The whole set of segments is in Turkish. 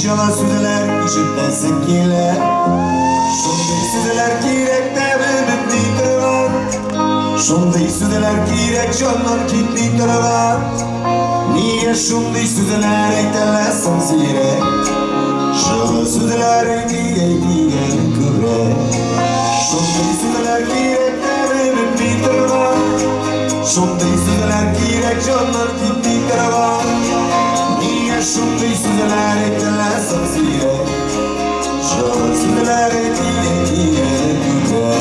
jala süzeler işitten sikile. Şunday süzeler kirek devrimit nitırlar. Şunday süzeler kirek canlar kit nitırlar. Niye şunday süzeler eytelersin zire? Jala süzeler eytiye kure. Şunday süzeler kirek devrimit nitırlar. Şunday süzeler kirek canlar kit nitırlar. Niye şunday süzeler eytelersin zire? Jala süzeler eytiye kure.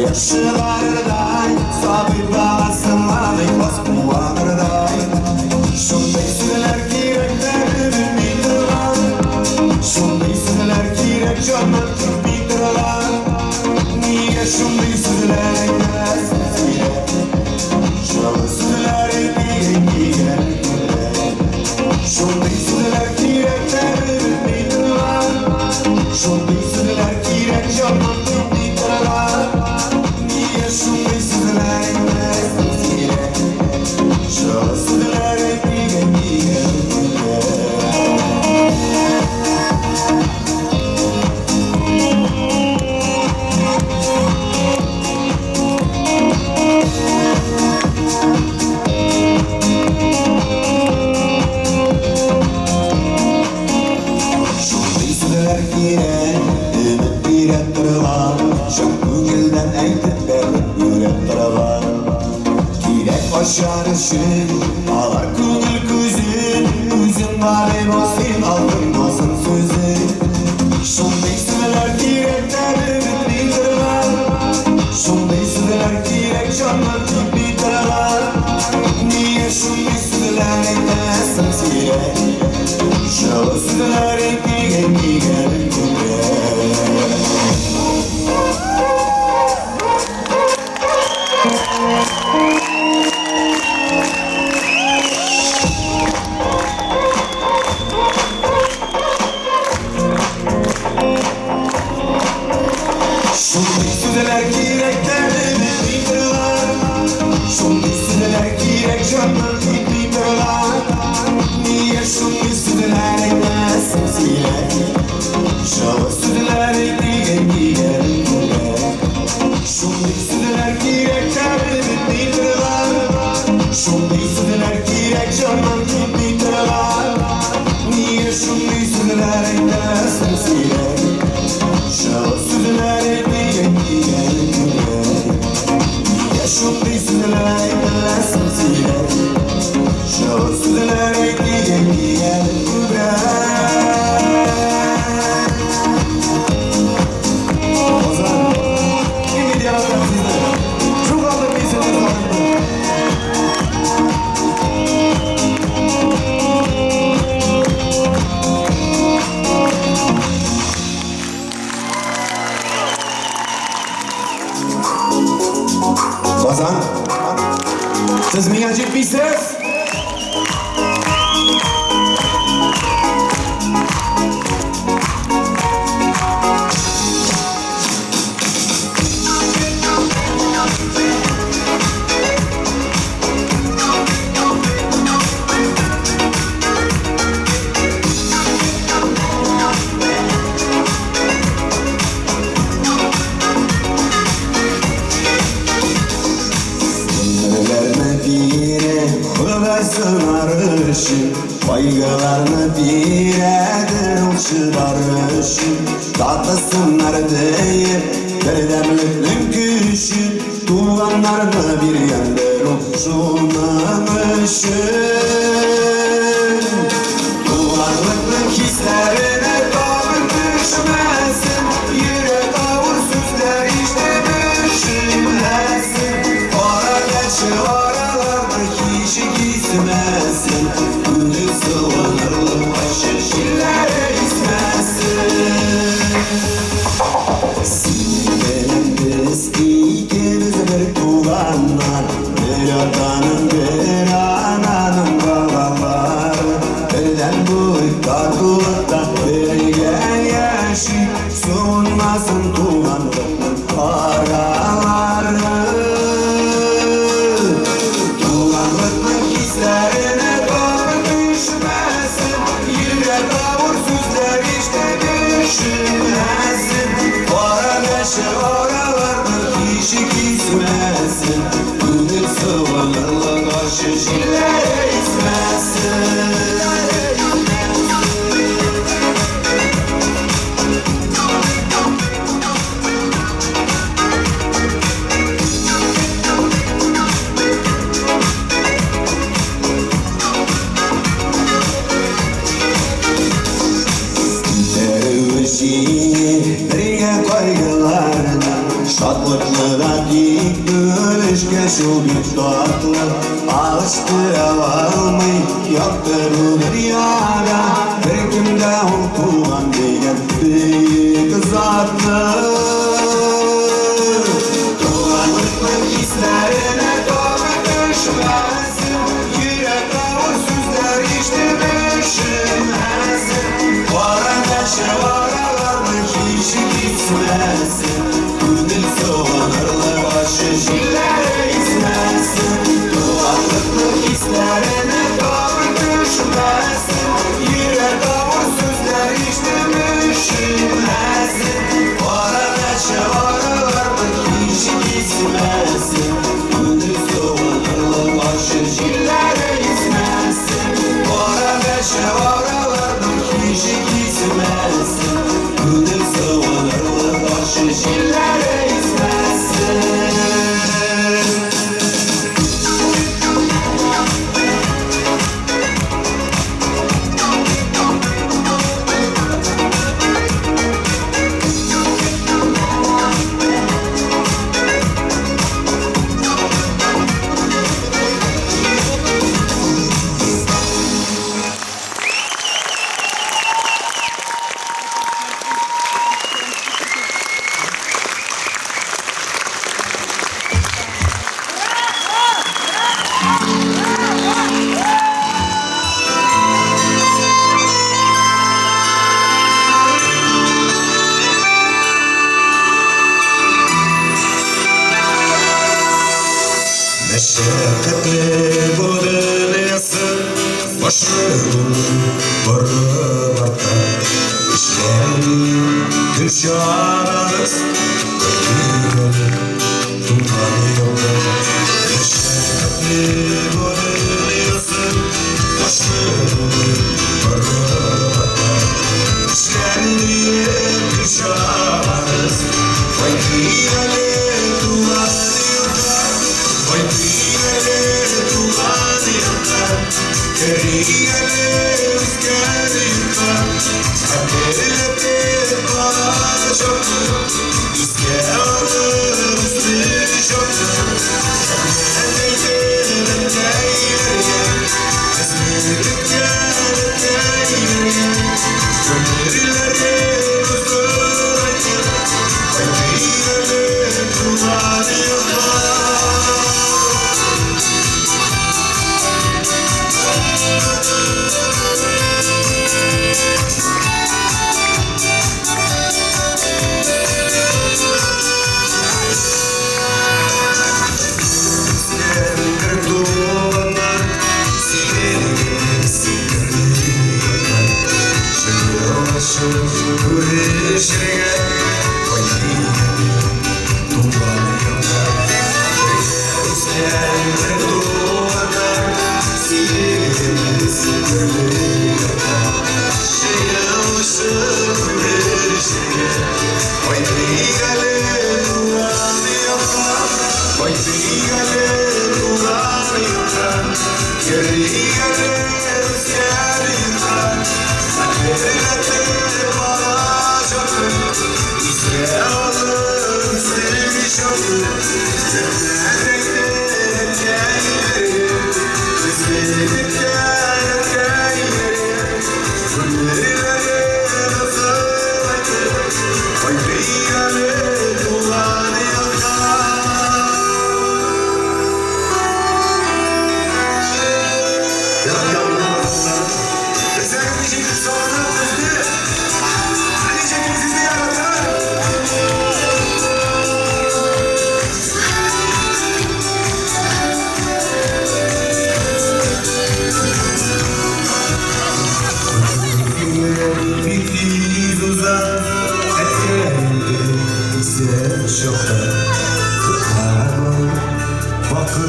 Yaşlılarday, sabit bağlasınlar, bas kullanırday. Şunday süreler kirek devrimit nitırlar. Şunday süreler kirek canlar nitırlar. Niye şunday süreler eklersin zire? Şalı süreler ekliye kure. Şunday süreler kirek devrimit nitırlar. Şunday süreler kirek canlar nitırlar. Şunday süzeler eklersin zire. Şalı süzeler ekliye kure. Şunday süzeler kire, ümit bir ettirilar. Şak gülden eytitler yürektirlar. Kirek başarışın, alar kugul kuzun. Üzün barem olsun, altın olsun sözün. Şunday süzeler kirek devrimit nitırlar. Şunday süzeler kirek canlar nitırlar. Niye şunday süzeler eytelersin zire? Şalı süzeler ekliye kure. Şunday süzeler kirek devrimit nitırlar. Şunday süzeler kirek canlar nitırlar. Niye şunday süzeler eklersin zire? Şalı süzeler ekliye kure. Şunday süzeler kirek devrimit nitırlar. Şunday süzeler kirek canlar nitırlar. Niye şunday süzeler eklersin zire? Şalı süzeler ekliye kure. Niye şunday süzeler eklersin zire? Şalı süzeler ekliye kure. Bazan, siz menga jetmaysiz? Baygalarını bir edilçiler için tatlısınlar deyip bir demliklim küşün tuğanlarını bir yender uçunamışın. Tuğanlıklı hislerine tabir düşmesin, yürek ağır sözler işte düşünmesin. Ara geçi aralarda kişi gitmesin. Sıvanırlı başı şillere ismesin. tuğanlar, bir atanın bir ananın babaları. Elden bu tatlıkta verilen yaşı, soğunmasın tuğanlıkın paraları. Tuğanlıkın hislerine kapı düşmesin, yürek avur süzler işte düşünmesin. Para neşe oralarda kişi gitmesin, gönül sıvılarla karşı şillere ismesin. Birge kaygılarına şadlıklara dik bölüşke şu bir tatlı alıştıra almayı yaptırılır yara. Bir kimde okulan diyen bir kızartlı tuğanlıkın hislerine kapı düşmesin, yürek avur süzler işte düşünmesin. Para neşe oralarda kişi gitmesin, gönül soğanırla başı şillere ismesin. Tuğanlıklı hislerine kapı düşmesin, yürek avur süzler işte düşünmesin. Para neşe oralarda kişi gitmesin, gönül soğanırla başı şillere ismesin. Para neşe oralarda kişi gitmesin, gönül soğanırla başı şillere ismesin. Meşakkatli bu dünyası başımın barı artar. İşlerini gün şararız, bekliyorum dumanı yolda. Meşakkatli bu dünyası başımın barı artar. İşlerini gün şararız, bekliyorum dumanı yolda. Vay piyale tuğanı yakar, keriyale rüzgarı yıkar. Haberle bana çoktur, rüzgarı rüzgarı çoktur. Kendine gelen esmerlik gelen gönüllere huzur açır. Vay piyale tuğanı yakar.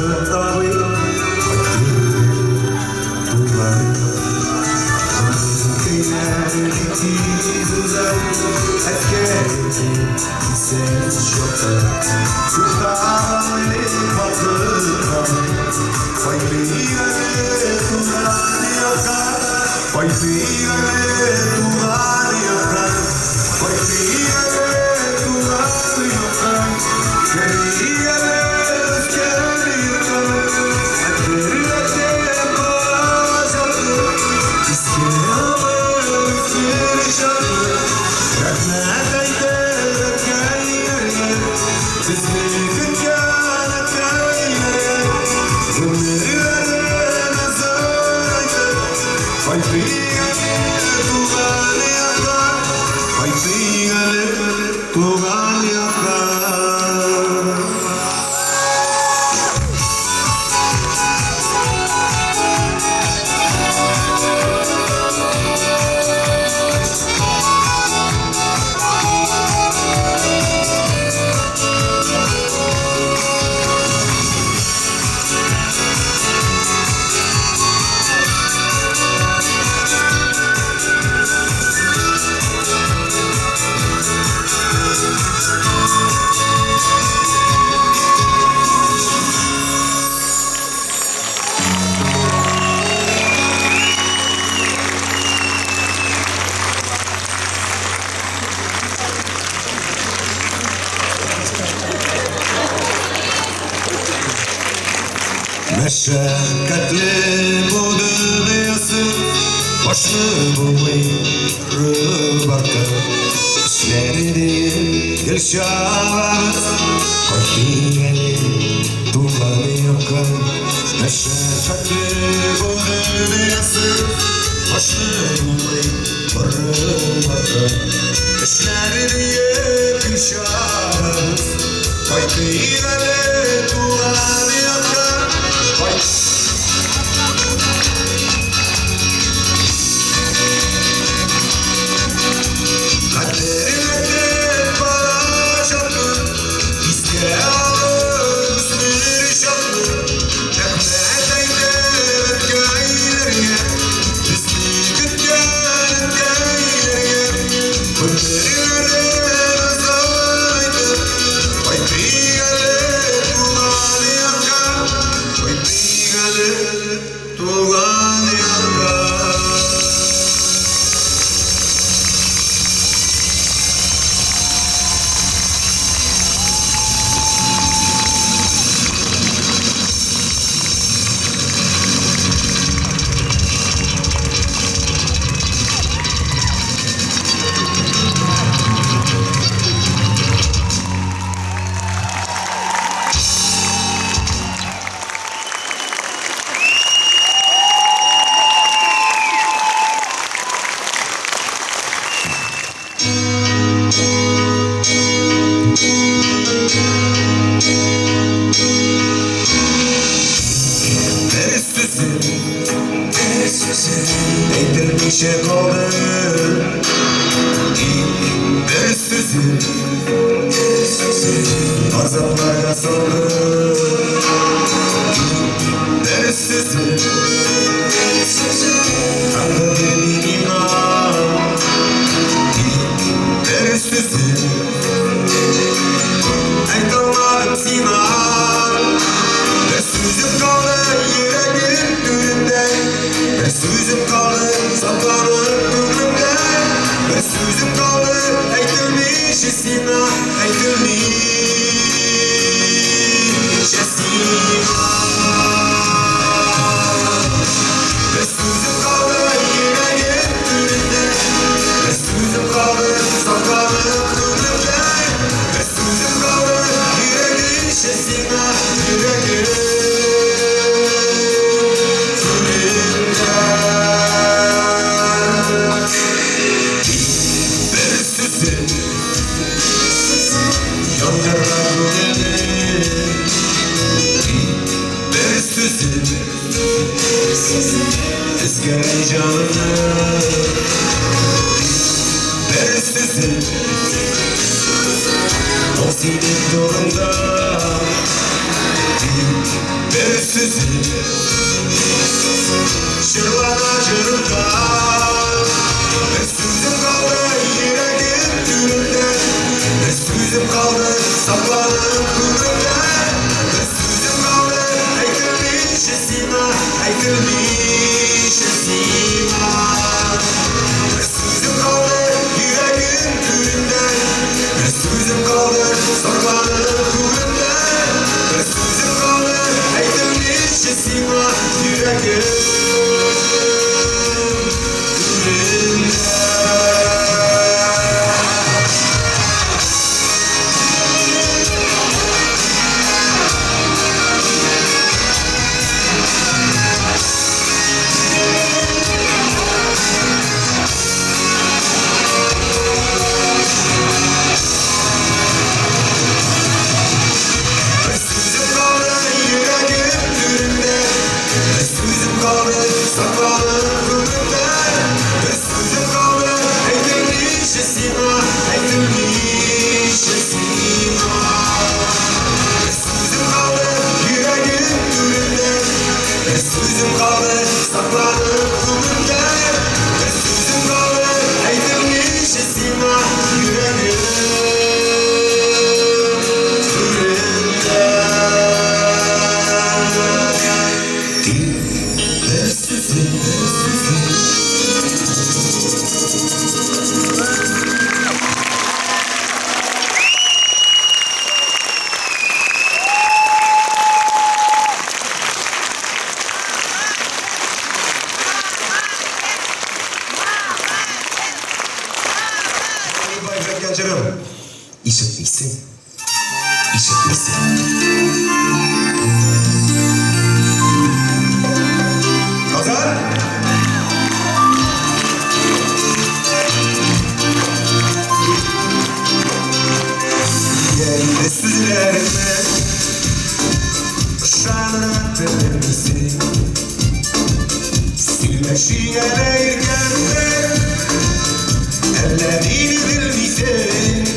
табы Туғай Кейнәрі тизузай Әскерді сен жоқта Туғай батырам Пайтыгәле туған яқа Пайтыгәле туған яқа Пайтыгәле туған яқа Кәригәле өскәл яқа Әкберләте бажарды Иске алыр өскер жарды Рәхмәт әйтер әкәйләргә Безне көткән әкәйләргә Өмірлерін азайды Пайтыгәле туған яқа Пайтыгәле туған яқа Мәшәкәтле bu dünyası Başını bulmayı barkı İşlerini gel şahımız Paytыгәле туған яқа Мәшәкәтле bu dünyası Başını bulmayı barkı İşlerini gel şahımız Paytыгәле туған яқа Kaderine bana çarptı İske alır üstleri çarptı Rahmet eyler gaylerine Bizi gütken gaylerine Önlerine azaydı Paytыгәле tuğan yaka Paytыгәле tuğan yaka Eytirmişe kaldı Bir sözü Azaplarga saldı Bir sözü Kandı bir iman Bir sözü Aytamadım sinan Bir sözüm kaldı yüreğim düğünde Bir sözüm kaldı saklanır gönlümde Bir sözüm kaldı aytılmış esina Aytılmış esina Bir sözüm kaldı yüreğim düğünde Bir sözüm kaldı saklanır gönlümde Bir sözüm kaldı yüreğim esina Yüreğim Eskere canını Verirsin O senin yolunda bir sözü şırlana jırlar. Bir sözüm kaldı yüreğim türünde, bir sözüm kaldı saklanıp gururda. Bir sözüm kaldı aytılmışçasına, aytılmışçasına. Bir sözüm kaldı yüreğim türünde, bir sözüm kaldı saklanıp gururda. Bir sözüm kaldı aytılmışçasına, yüreğim İşitmişsin, işitmişsin. Hazır? Yerinde süzülerime şanat verirsin. Silmeşine ergende ellerini bilmişsin.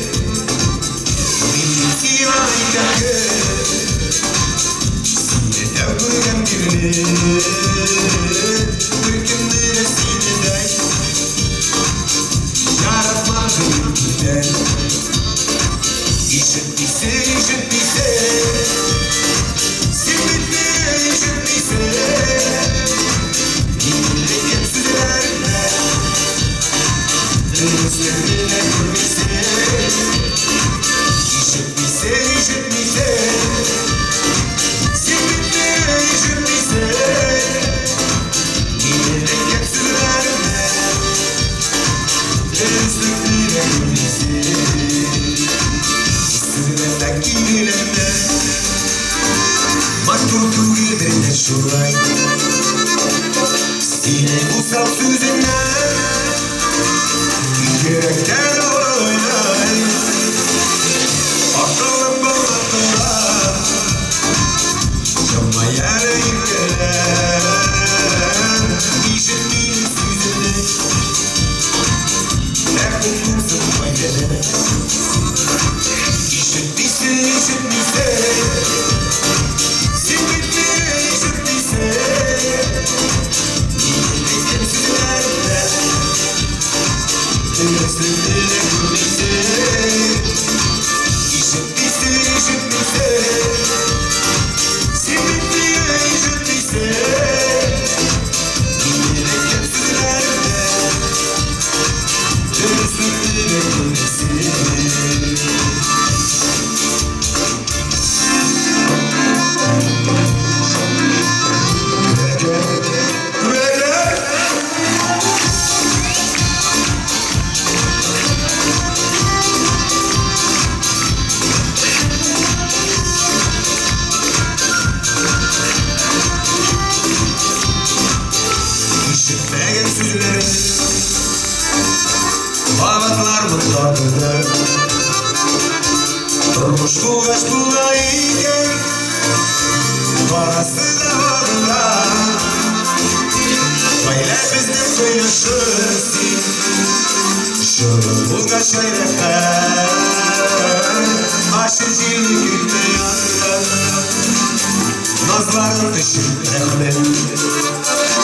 nazların için rahmet.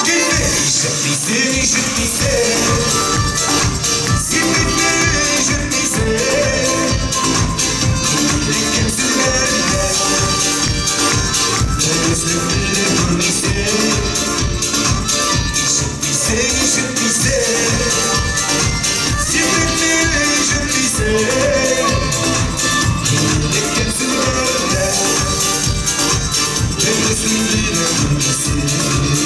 Gitme işittiyse, işittiyse, zimmetme işittiyse, kimsin nerede, özlemleri görmeyse, işittiyse, işittiyse, zimmetme işittiyse, kimsin nerede, özlemleri görmeyse.